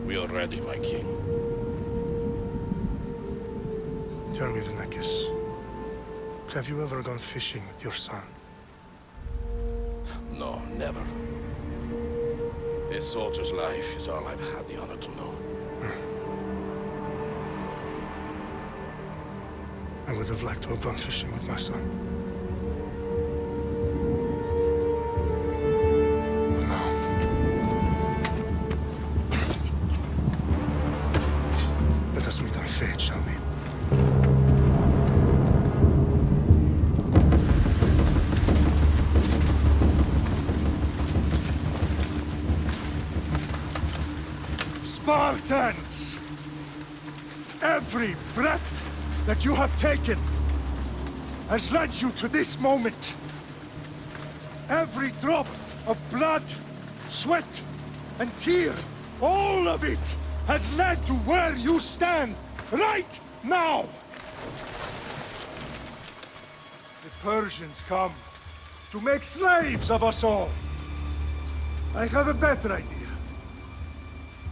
We are ready, my king. Tell me, the Nekis, have you ever gone fishing with your son? No, never. A soldier's life is all I've had the honor to know. I would have liked to have gone fishing with my son. But no. Let us meet our fate, shall we? Spartans! Every breath that you have taken has led you to this moment. Every drop of blood, sweat, and tear, all of it has led to where you stand right now. The Persians come to make slaves of us all. I have a better idea.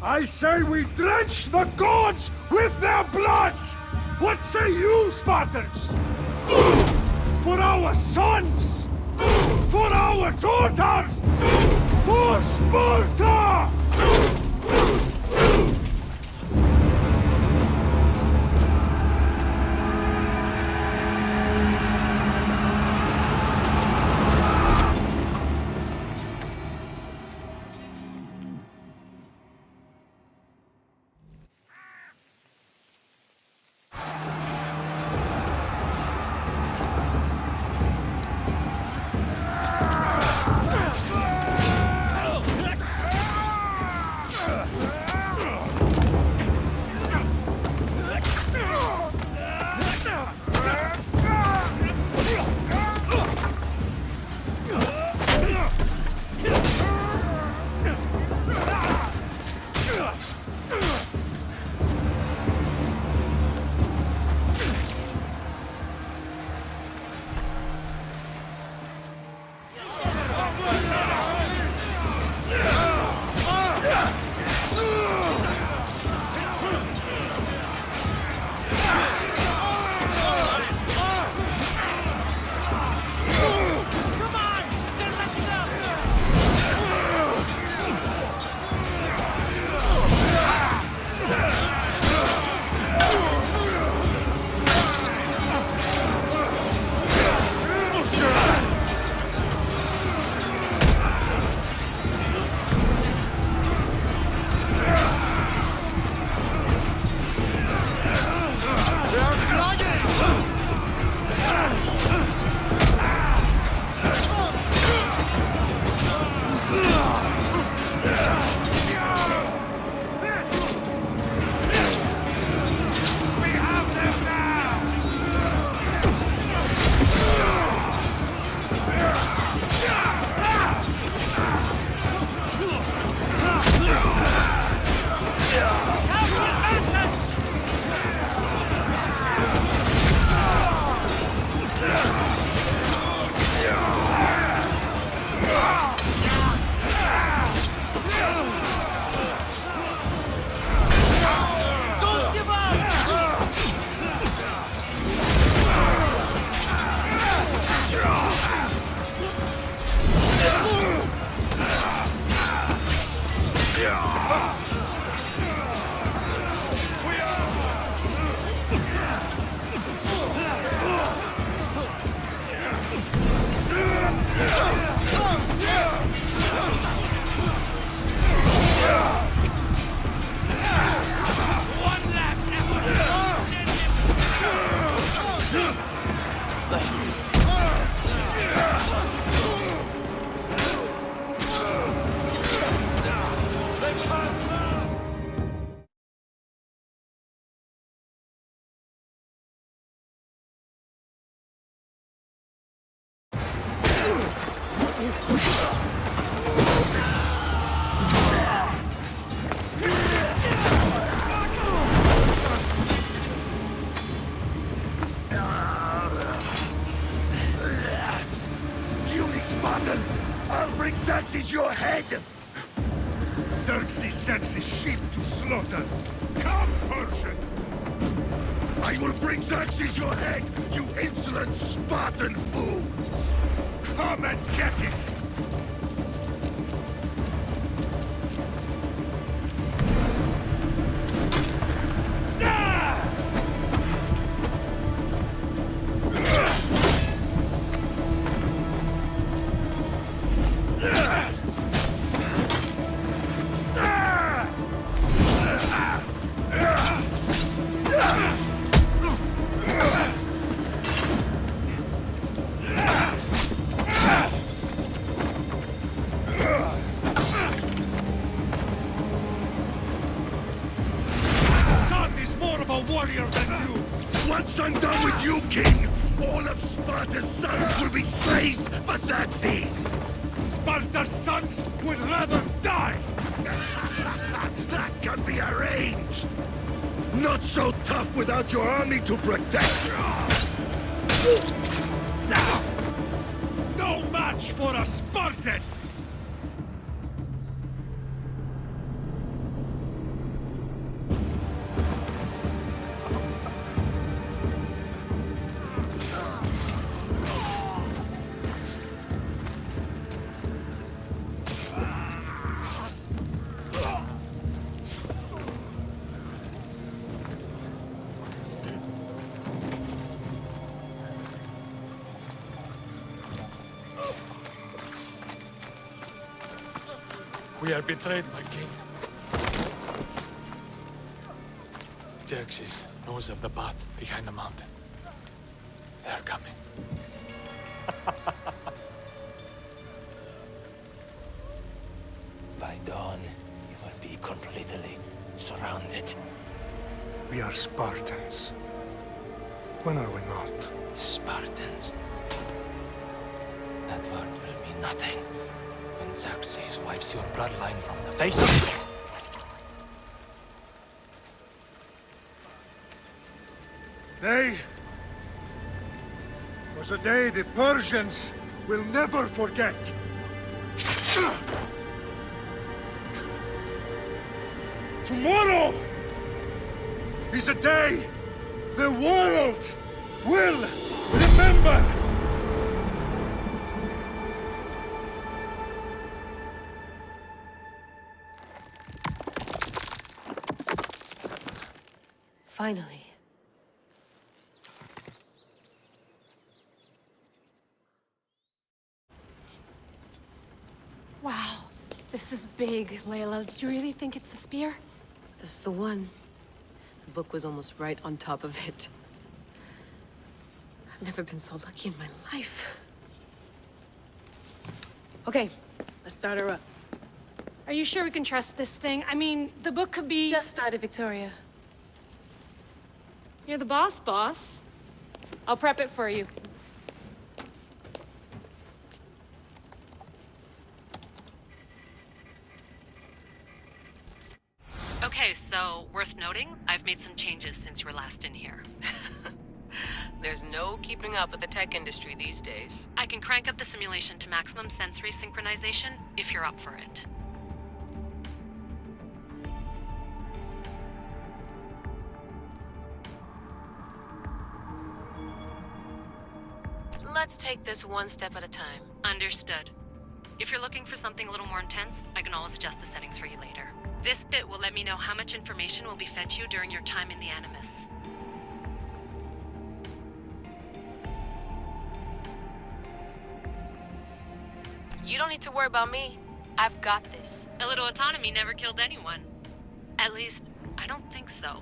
I say we drench the gods with their blood! What say you, Spartans? For our sons! For our daughters! For Sparta! Xerxes your head! Xerxes sends his sheep to slaughter. Come, Persian! I will bring Xerxes your head, you insolent Spartan fool! Come and get it! Warrior than you! Once I'm done with you, King, all of Sparta's sons will be slaves for Xerxes! Sparta's sons would rather die! That can be arranged! Not so tough without your army to protect! No match for a Spartan! We are betrayed, my king. Xerxes knows of the path behind the mountain. They are coming. By dawn, you will be completely surrounded. We are Spartans. When are we not? Spartans. That word will mean nothing when Xerxes wipes your bloodline from the face of... Today was a day the Persians will never forget. Tomorrow is a day the world will remember. Finally. Wow, this is big, Layla. Did you really think it's the spear? This is the one. The book was almost right on top of it. I've never been so lucky in my life. Okay, let's start her up. Are you sure we can trust this thing? I mean, the book could be... Just started, Victoria. You're the boss. I'll prep it for you. Okay, so worth noting, I've made some changes since you were last in here. There's no keeping up with the tech industry these days. I can crank up the simulation to maximum sensory synchronization if you're up for it. Let's take this one step at a time. Understood. If you're looking for something a little more intense, I can always adjust the settings for you later. This bit will let me know how much information will be fed to you during your time in the Animus. You don't need to worry about me. I've got this. A little autonomy never killed anyone. At least, I don't think so.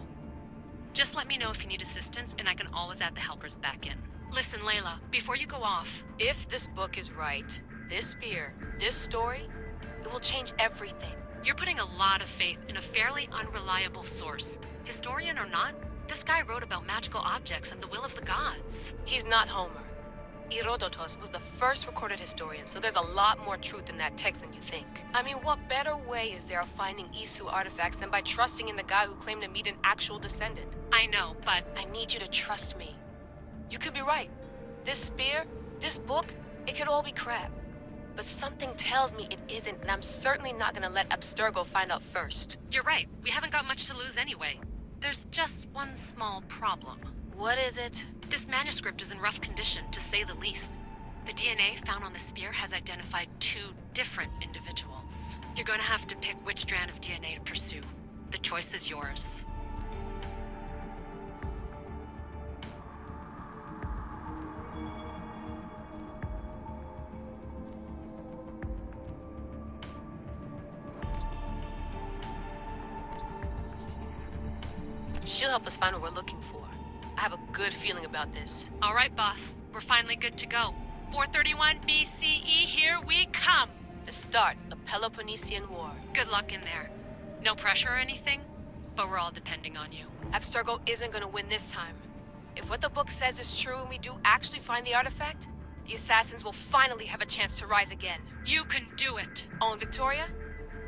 Just let me know if you need assistance, and I can always add the helpers back in. Listen, Layla, before you go off... If this book is right, this spear, this story, it will change everything. You're putting a lot of faith in a fairly unreliable source. Historian or not, this guy wrote about magical objects and the will of the gods. He's not Homer. Herodotus was the first recorded historian, so there's a lot more truth in that text than you think. I mean, what better way is there of finding Isu artifacts than by trusting in the guy who claimed to meet an actual descendant? I know, but... I need you to trust me. You could be right. This spear, this book, it could all be crap. But something tells me it isn't, and I'm certainly not gonna let Abstergo find out first. You're right. We haven't got much to lose anyway. There's just one small problem. What is it? This manuscript is in rough condition, to say the least. The DNA found on the spear has identified 2 different individuals. You're going to have to pick which strand of DNA to pursue. The choice is yours. She'll help us find what we're looking for. I have a good feeling about this. All right, boss. We're finally good to go. 431 BCE, here we come! The start of the Peloponnesian War. Good luck in there. No pressure or anything, but we're all depending on you. Abstergo isn't gonna win this time. If what the book says is true and we do actually find the artifact, the assassins will finally have a chance to rise again. You can do it! Oh, and Victoria?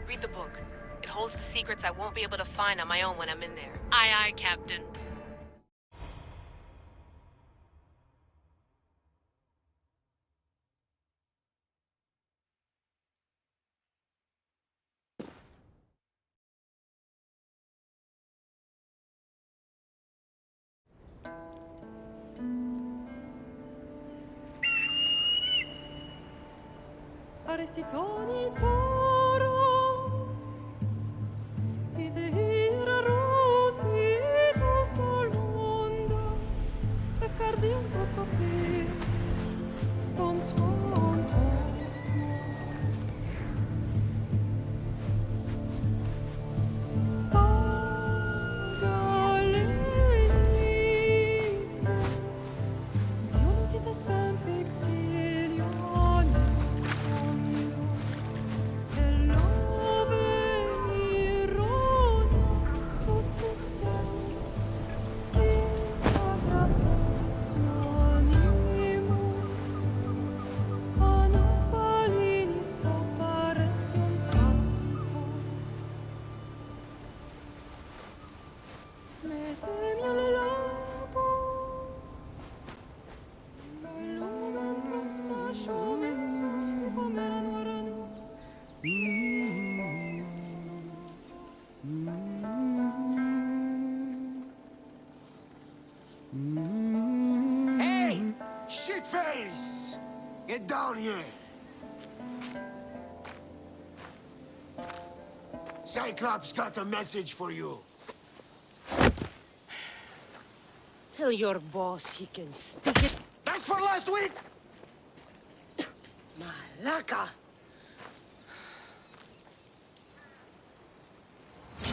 Read the book. It holds the secrets I won't be able to find on my own when I'm in there. Aye, aye, Captain. Arestitoni toro, idehira rositos tolondas, efcardios broskopir, ton swan totmo. Pagalenice, unitas spam fixilionis. Hey! Shitface! Get down here! Cyclops got a message for you. Tell your boss he can stick it. That's for last week! Malaka!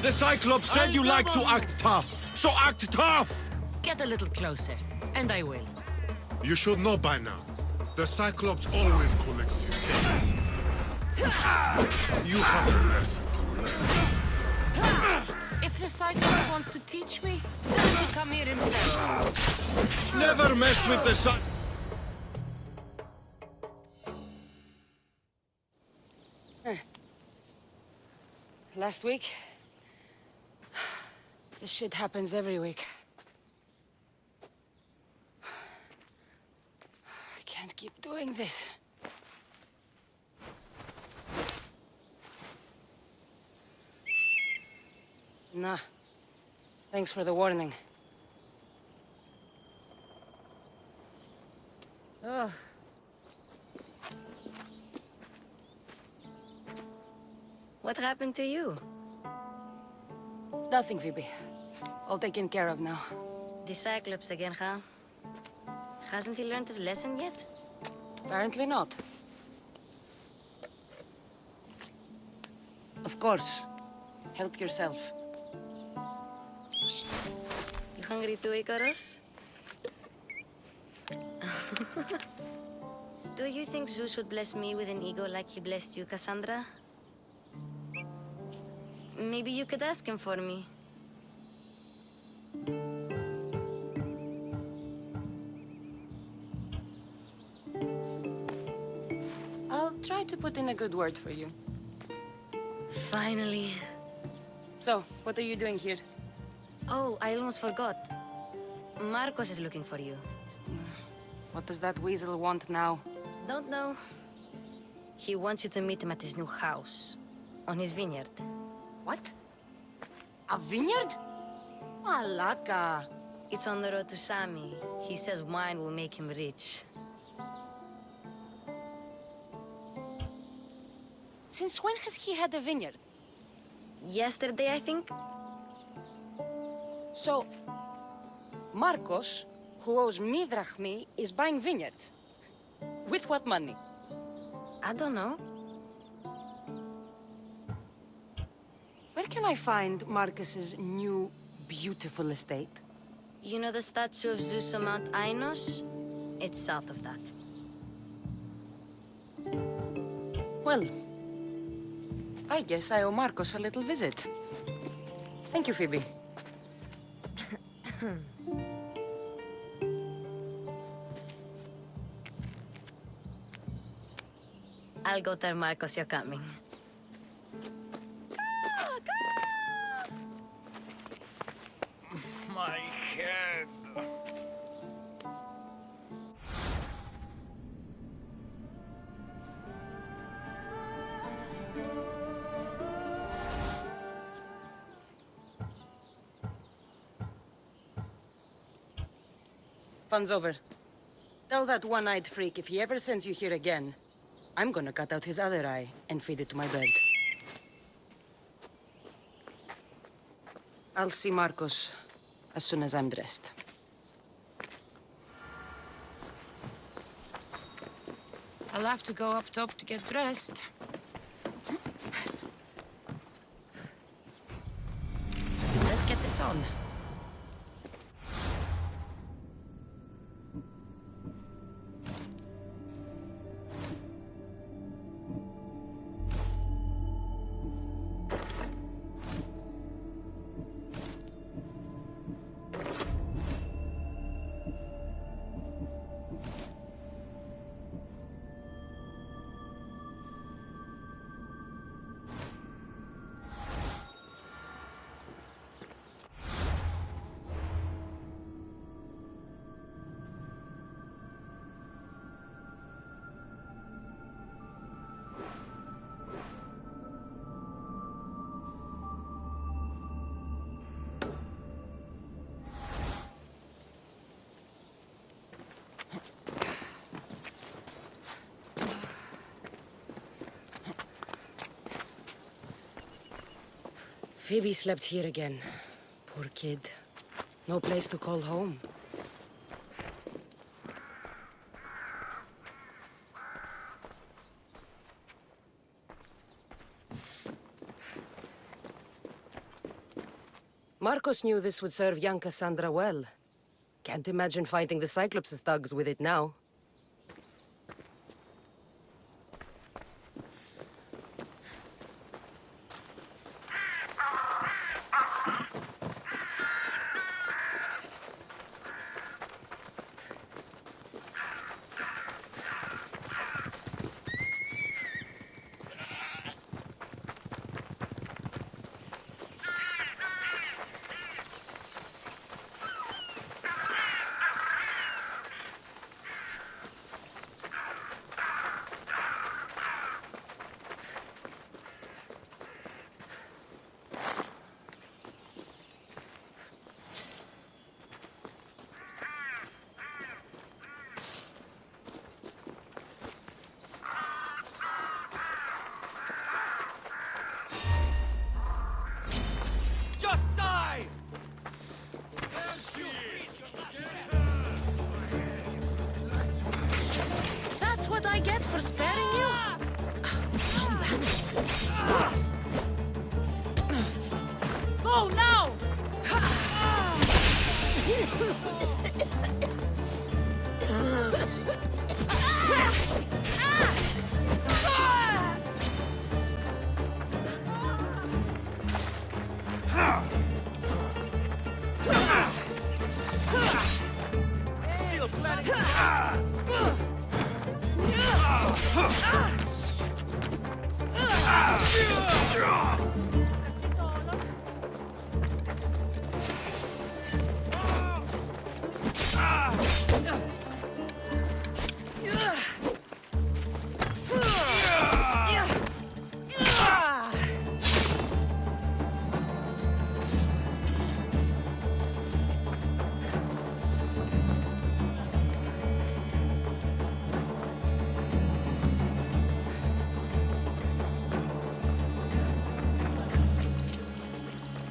The Cyclops said you like to act tough, so act tough! Get a little closer, and I will. You should know by now. The Cyclops always collects his debts. You have a lesson to learn. If the Cyclops wants to teach me, tell him to come here himself. Never mess with the Last week? This shit happens every week. I can't keep doing this. Nah. Thanks for the warning. Ugh. What happened to you? It's nothing, Phoebe. All taken care of now. The Cyclops again, huh? Hasn't he learned his lesson yet? Apparently not. Of course. Help yourself. You hungry too, Icarus? Do you think Zeus would bless me with an ego like he blessed you, Cassandra? Maybe you could ask him for me. I'll try to put in a good word for you. Finally. So, what are you doing here? Oh, I almost forgot. Marcos is looking for you. What does that weasel want now? Don't know. He wants you to meet him at his new house. On his vineyard. What? A vineyard? Malaka. It's on the road to Sami. He says wine will make him rich. Since when has he had a vineyard? Yesterday, I think? So, Marcos, who owes me drachmi, is buying vineyards. With what money? I don't know. Where can I find Marcus's new, beautiful estate? You know the statue of Zeus on Mount Ainos? It's south of that. Well, I guess I owe Marcos a little visit. Thank you, Phoebe. I'll go tell Marcos you're coming. My head. Fun's over. Tell that one-eyed freak if he ever sends you here again, I'm gonna cut out his other eye and feed it to my bird. I'll see Marcos as soon as I'm dressed. I'll have to go up top to get dressed. Let's get this on. Phoebe slept here again. Poor kid. No place to call home. Marcos knew this would serve young Cassandra well. Can't imagine fighting the Cyclops' thugs with it now. Go now! Still planning.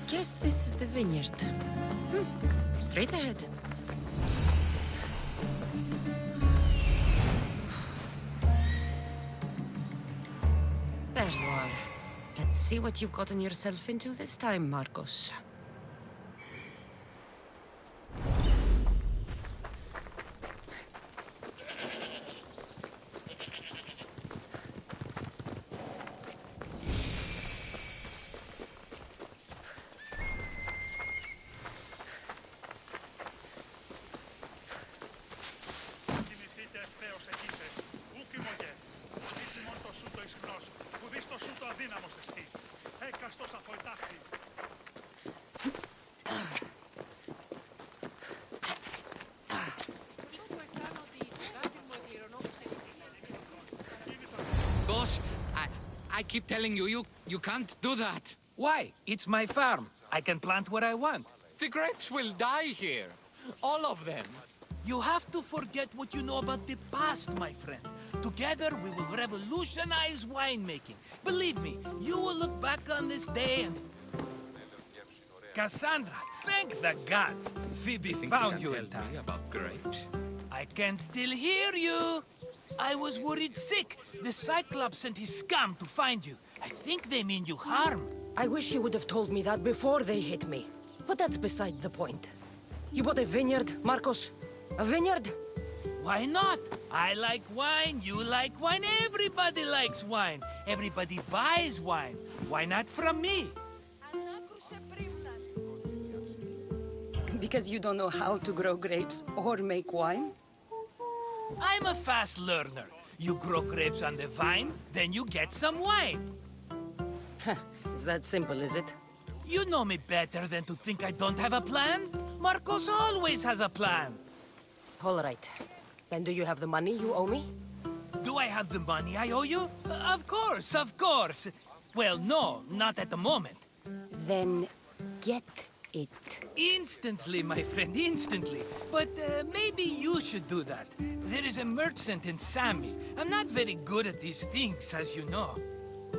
Guess this is the vineyard. Straight ahead. There you are. Let's see what you've gotten yourself into this time, Marcos. Boss, I keep telling you, you can't do that. Why? It's my farm. I can plant what I want. The grapes will die here. All of them. You have to forget what you know about the past, my friend. Together, we will revolutionize winemaking. Believe me, you will look back on this day and... Cassandra, thank the gods! Phoebe found you in time. About grapes? I can still hear you! I was worried sick. The Cyclops sent his scum to find you. I think they mean you harm. I wish you would have told me that before they hit me. But that's beside the point. You bought a vineyard, Marcos? A vineyard? Why not? I like wine, you like wine, everybody likes wine. Everybody buys wine. Why not from me? Because you don't know how to grow grapes or make wine? I'm a fast learner. You grow grapes on the vine, then you get some wine. Is that simple, is it? You know me better than to think I don't have a plan. Marcos always has a plan. All right. Then do you have the money you owe me? Do I have the money I owe you? Of course, of course. Well, no, not at the moment. Then get it. Instantly, my friend, instantly. But maybe you should do that. There is a merchant in Sami. I'm not very good at these things, as you know.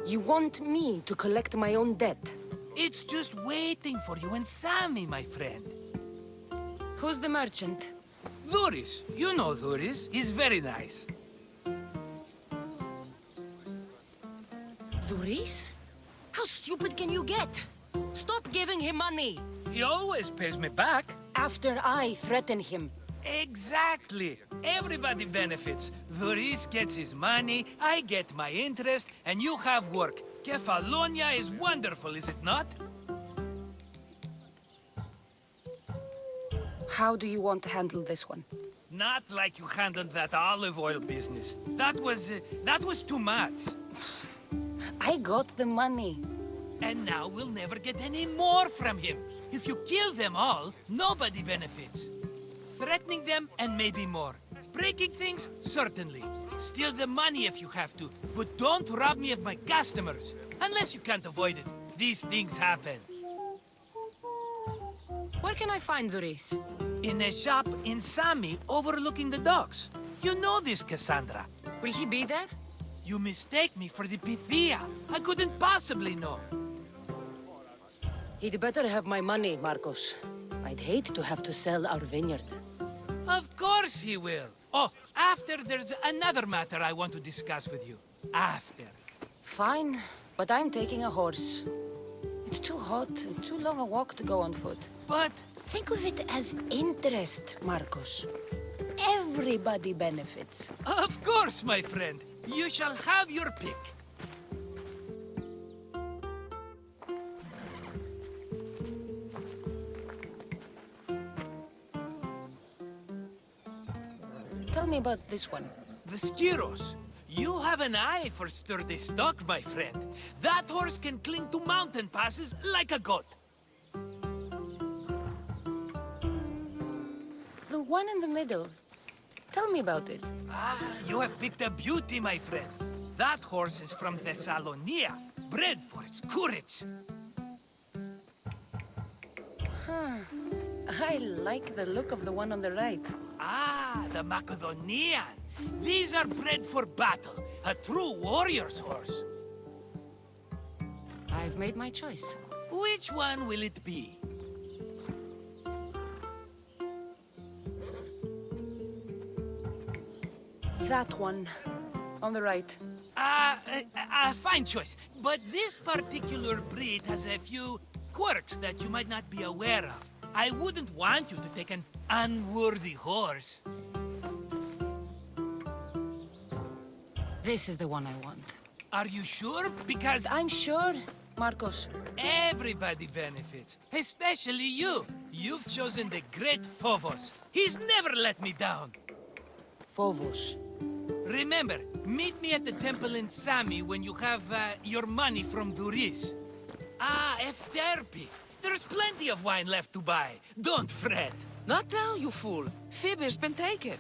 You want me to collect my own debt? It's just waiting for you in Sami, my friend. Who's the merchant? Duris. You know Duris. He's very nice. Duris? How stupid can you get? Stop giving him money! He always pays me back. After I threaten him. Exactly. Everybody benefits. Duris gets his money, I get my interest, and you have work. Kephalonia is wonderful, is it not? How do you want to handle this one? Not like you handled that olive oil business. That was too much. I got the money. And now we'll never get any more from him. If you kill them all, nobody benefits. Threatening them, and maybe more. Breaking things, certainly. Steal the money if you have to, but don't rob me of my customers. Unless you can't avoid it. These things happen. Where can I find Duris? In a shop in Sami, overlooking the docks. You know this, Cassandra. Will he be there? You mistake me for the Pythia. I couldn't possibly know. He'd better have my money, Marcos. I'd hate to have to sell our vineyard. Of course he will. Oh, after there's another matter I want to discuss with you. After. Fine, but I'm taking a horse. It's too hot and too long a walk to go on foot. But Think of it as interest, Marcos. Everybody benefits. of course, my friend. You shall have your pick. Tell me about this one. The Skiros. You have an eye for sturdy stock, my friend. That horse can cling to mountain passes like a goat. The one in the middle. Tell me about it. Ah, you have picked a beauty, my friend. That horse is from Kephalonia, bred for its courage. Huh. I like the look of the one on the right. Ah, the Macedonian. These are bred for battle, a true warrior's horse. I've made my choice. Which one will it be? That one. On the right. A fine choice. But this particular breed has a few quirks that you might not be aware of. I wouldn't want you to take an unworthy horse. This is the one I want. Are you sure? Because I'm sure, Marcos. everybody benefits, especially you. You've chosen the great Phobos. He's never let me down. Phobos. Remember, meet me at the temple in Sami when you have your money from Duris. Ah, Efterpi. There's plenty of wine left to buy. Don't fret. Not now, you fool. Phoebe's been taken.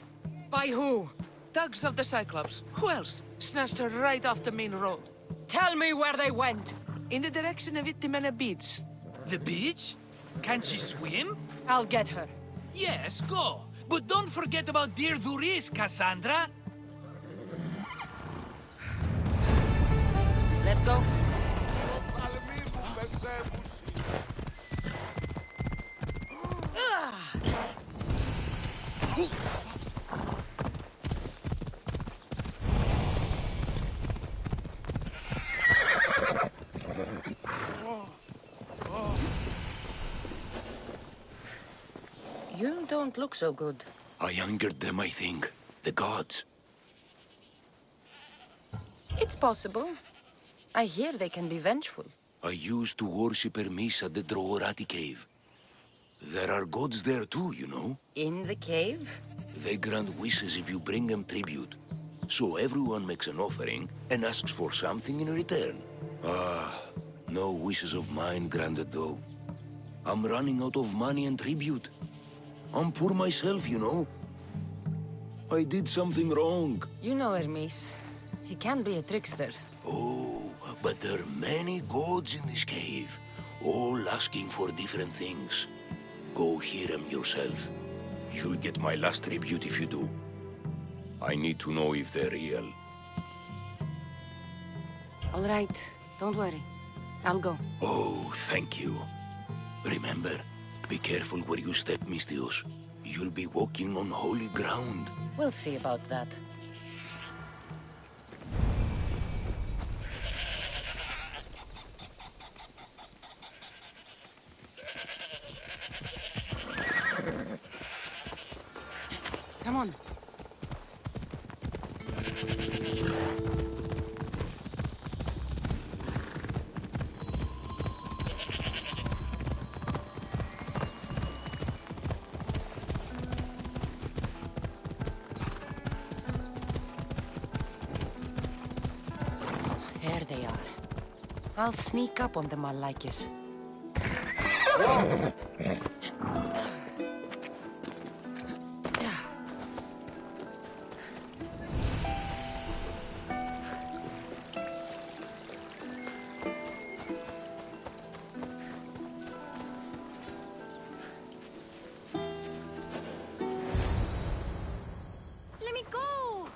By who? Thugs of the Cyclops. Who else? Snatched her right off the main road. Tell me where they went. In the direction of Itimena Beach. The beach? Can she swim? I'll get her. Yes, go. But don't forget about dear Duris, Cassandra. Let's go. You don't look so good. I angered them, I think. The gods. It's possible. I hear they can be vengeful. I used to worship Hermes at the Droorati cave. There are gods there too, you know. In the cave? They grant wishes if you bring them tribute. So everyone makes an offering and asks for something in return. Ah, no wishes of mine granted though. I'm running out of money and tribute. I'm poor myself, you know. I did something wrong. You know Hermes. He can be a trickster. Oh, but there are many gods in this cave, all asking for different things. Go hear them yourself. You'll get my last tribute if you do. I need to know if they're real. All right. Don't worry. I'll go. Oh, thank you. Remember, be careful where you step, Mistios. You'll be walking on holy ground. We'll see about that. Come on. There they are. I'll sneak up on them, Malakis. Whoa! Let me go!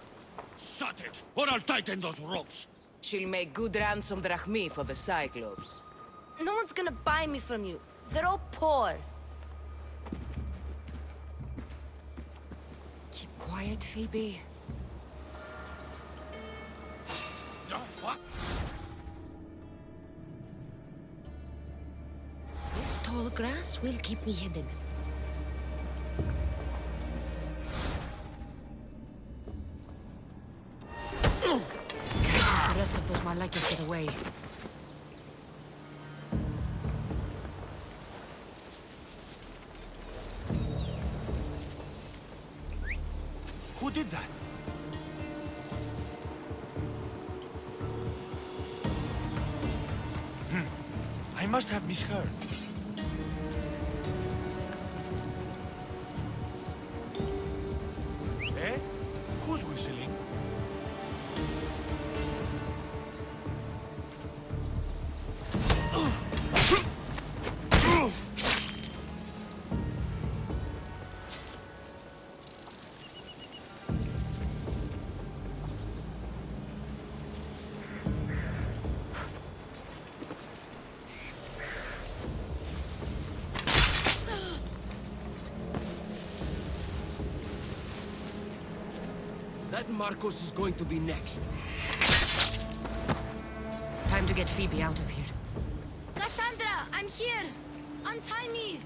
Shut it, or I'll tighten those ropes. She'll make good ransom drachmi for the Cyclops. No one's gonna buy me from you. They're all poor. Keep quiet, Phoebe. The fuck? tall grass will keep me hidden. The rest of those Malakas get away. Who did that? I must have misheard. Eh? Who's whistling? That Marcos is going to be next. Time to get Phoebe out of here. Cassandra, I'm here! Untie me!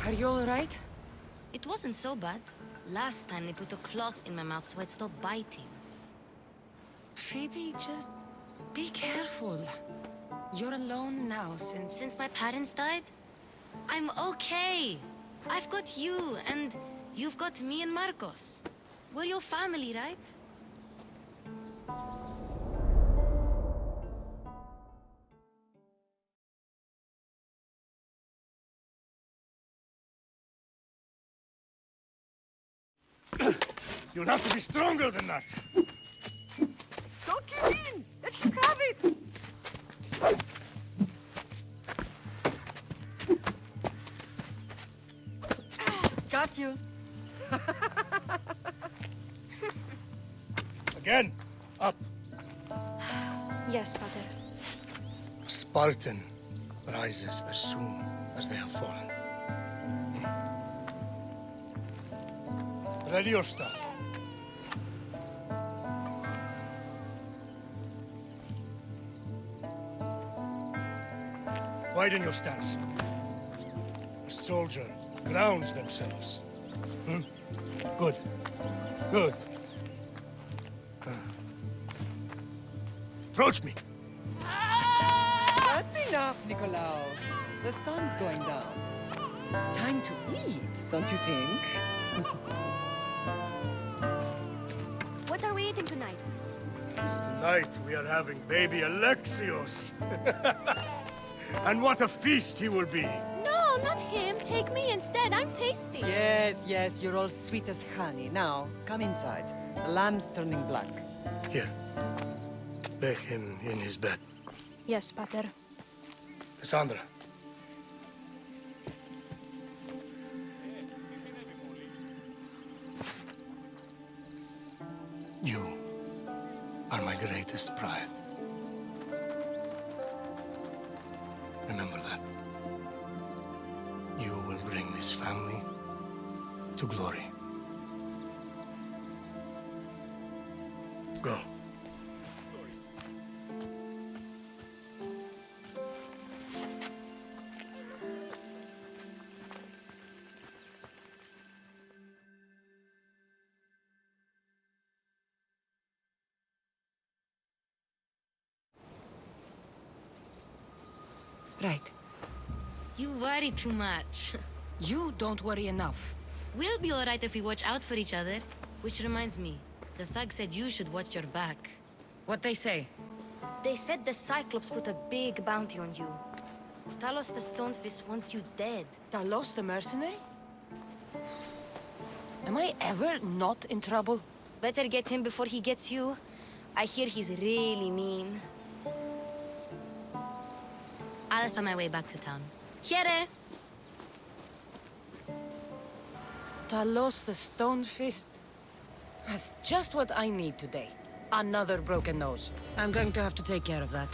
Are you alright? It wasn't so bad. Last time they put a cloth in my mouth so I'd stop biting. Phoebe, just be careful. You're alone now Since my parents died? I'm okay. I've got you, and you've got me and Marcos. We're your family, right? You'll have to be stronger than that. Don't give in! Let him have it! Got you. Again, up. Yes, Father. A Spartan rises as soon as they have fallen. Ready your stuff. Widen your stance. A soldier grounds themselves. Good. Good. Approach me. That's enough, Nikolaos. The sun's going down. Time to eat, don't you think? What are we eating tonight? Tonight we are having baby Alexios. And what a feast he will be. No, not him. Take me instead. I'm tasty. Yes, yes, you're all sweet as honey. Now, come inside. The lamb's turning black. Here. Lay him in his bed. Yes, Pater. Cassandra. You are my greatest pride. Remember that. You will bring this family to glory. Go. Right. You worry too much. You don't worry enough. We'll be alright if we watch out for each other. Which reminds me, the thug said you should watch your back. What'd they say? They said the Cyclops put a big bounty on you. Talos the Stonefist wants you dead. Talos the mercenary? Am I ever not in trouble? Better get him before he gets you. I hear he's really mean. I'll find my way back to town. Here! Talos the Stonefist? That's just what I need today. Another broken nose. I'm going to have to take care of that.